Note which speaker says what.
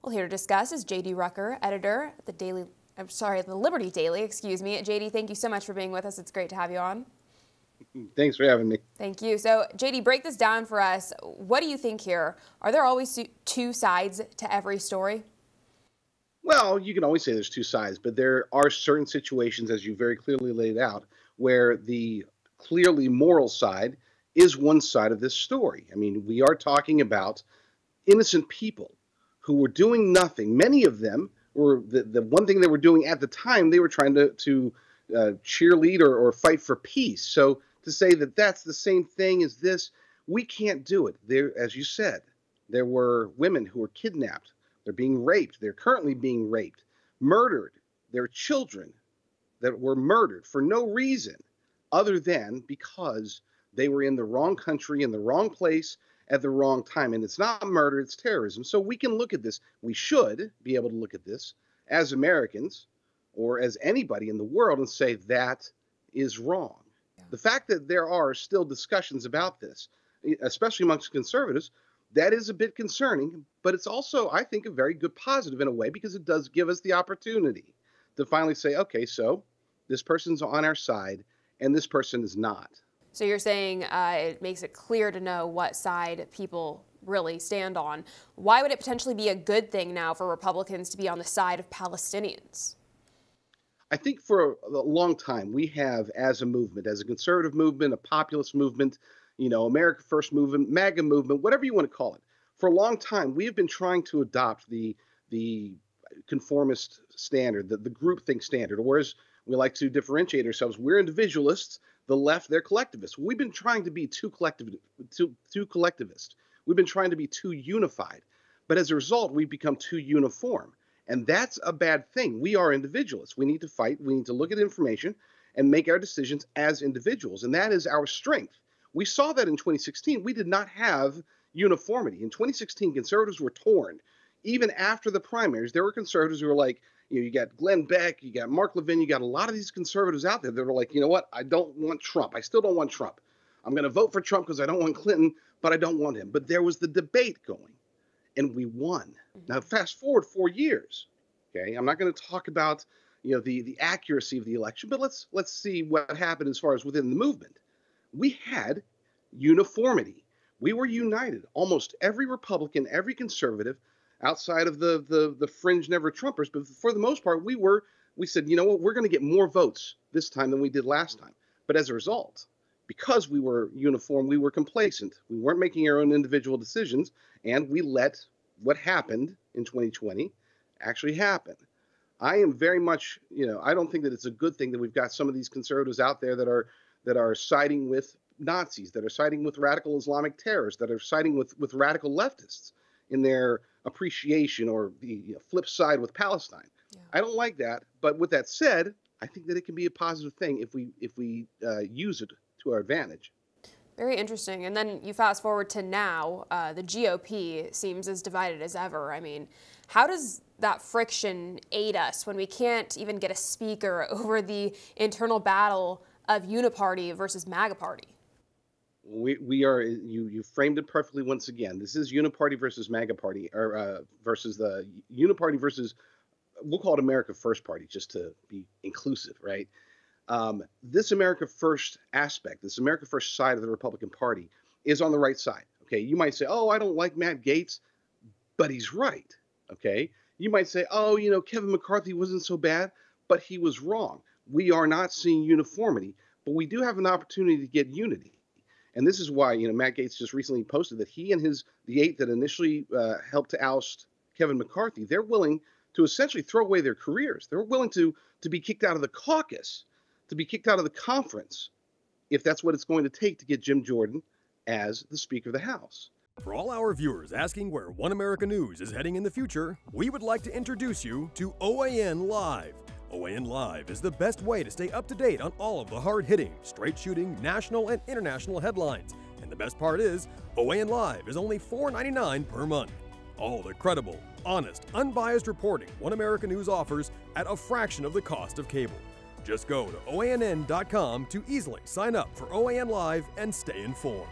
Speaker 1: Well, here to discuss is JD Rucker, editor at the Liberty Daily, excuse me. JD, thank you so much for being with us. It's great to have you on.
Speaker 2: Thanks for having me.
Speaker 1: Thank you. So, JD, break this down for us. What do you think here? Are there always two sides to every story?
Speaker 2: Well, you can always say there's two sides, but there are certain situations, as you very clearly laid out, where the clearly moral side is one side of this story. I mean, we are talking about innocent people who were doing nothing. Many of them were the one thing they were doing at the time, they were trying to cheerlead or fight for peace. So to say that that's the same thing as this, we can't do it. There, as you said, there were women who were kidnapped. They're being raped. They're currently being raped, murdered. There are children that were murdered for no reason other than because they were in the wrong country, in the wrong place, at the wrong time. And it's not murder, it's terrorism. So we can look at this. We should be able to look at this as Americans or as anybody in the world and say that is wrong. Yeah. The fact that there are still discussions about this, especially amongst conservatives, that is a bit concerning, but it's also, I think, a very good positive in a way, because it does give us the opportunity to finally say, okay, so this person's on our side and this person is not.
Speaker 1: So you're saying it makes it clear to know what side people really stand on. Why would it potentially be a good thing now for Republicans to be on the side of Palestinians?
Speaker 2: I think for a long time we have, as a movement, as a conservative movement, a populist movement, America First movement, MAGA movement, whatever you want to call it. For a long time, we have been trying to adopt the conformist standard, the groupthink standard, or as we like to differentiate ourselves, we're individualists. The left, they're collectivists. We've been trying to be too collectivist. We've been trying to be too unified. But as a result, we've become too uniform. And that's a bad thing. We are individualists. We need to fight. We need to look at information and make our decisions as individuals. And that is our strength. We saw that in 2016. We did not have uniformity. In 2016, conservatives were torn. Even after the primaries, there were conservatives who were like, you got Glenn Beck, you got Mark Levin, you got a lot of these conservatives out there that were like, you know what, I don't want Trump. I still don't want Trump. I'm going to vote for Trump because I don't want Clinton, but I don't want him. But there was the debate going, and we won. Now, fast forward 4 years. Okay, I'm not going to talk about the accuracy of the election, but let's see what happened as far as within the movement. We had uniformity. We were united. Almost every Republican, every conservative, outside of the fringe never Trumpers, but for the most part, we said, you know what, we're going to get more votes this time than we did last time. But as a result, because we were uniform, we were complacent. We weren't making our own individual decisions, and we let what happened in 2020 actually happen. I am very much, I don't think that it's a good thing that we've got some of these conservatives out there that are siding with Nazis, that are siding with radical Islamic terrorists, that are siding with radical leftists in their appreciation or the flip side with Palestine. Yeah. I don't like that. But with that said, I think that it can be a positive thing if we use it to our advantage.
Speaker 1: Very interesting. And then you fast forward to now, the GOP seems as divided as ever. I mean, how does that friction aid us when we can't even get a speaker over the internal battle of Uniparty versus MAGA Party?
Speaker 2: We are, you framed it perfectly once again. This is Uniparty versus MAGA Party, or versus the Uniparty versus, we'll call it America First Party, just to be inclusive, right? This America First aspect, this America First side of the Republican Party is on the right side. Okay, you might say, oh, I don't like Matt Gaetz, but he's right. Okay, you might say, oh, Kevin McCarthy wasn't so bad, but he was wrong. We are not seeing uniformity, but we do have an opportunity to get unity. And this is why, Matt Gaetz just recently posted that he and the 8 that initially helped to oust Kevin McCarthy, they're willing to essentially throw away their careers. They're willing to be kicked out of the caucus, to be kicked out of the conference, if that's what it's going to take to get Jim Jordan as the Speaker of the House.
Speaker 3: For all our viewers asking where One America News is heading in the future, we would like to introduce you to OAN Live. OAN Live is the best way to stay up to date on all of the hard-hitting, straight-shooting, national and international headlines. And the best part is, OAN Live is only $4.99 per month. All the credible, honest, unbiased reporting One America News offers at a fraction of the cost of cable. Just go to OANN.com to easily sign up for OAN Live and stay informed.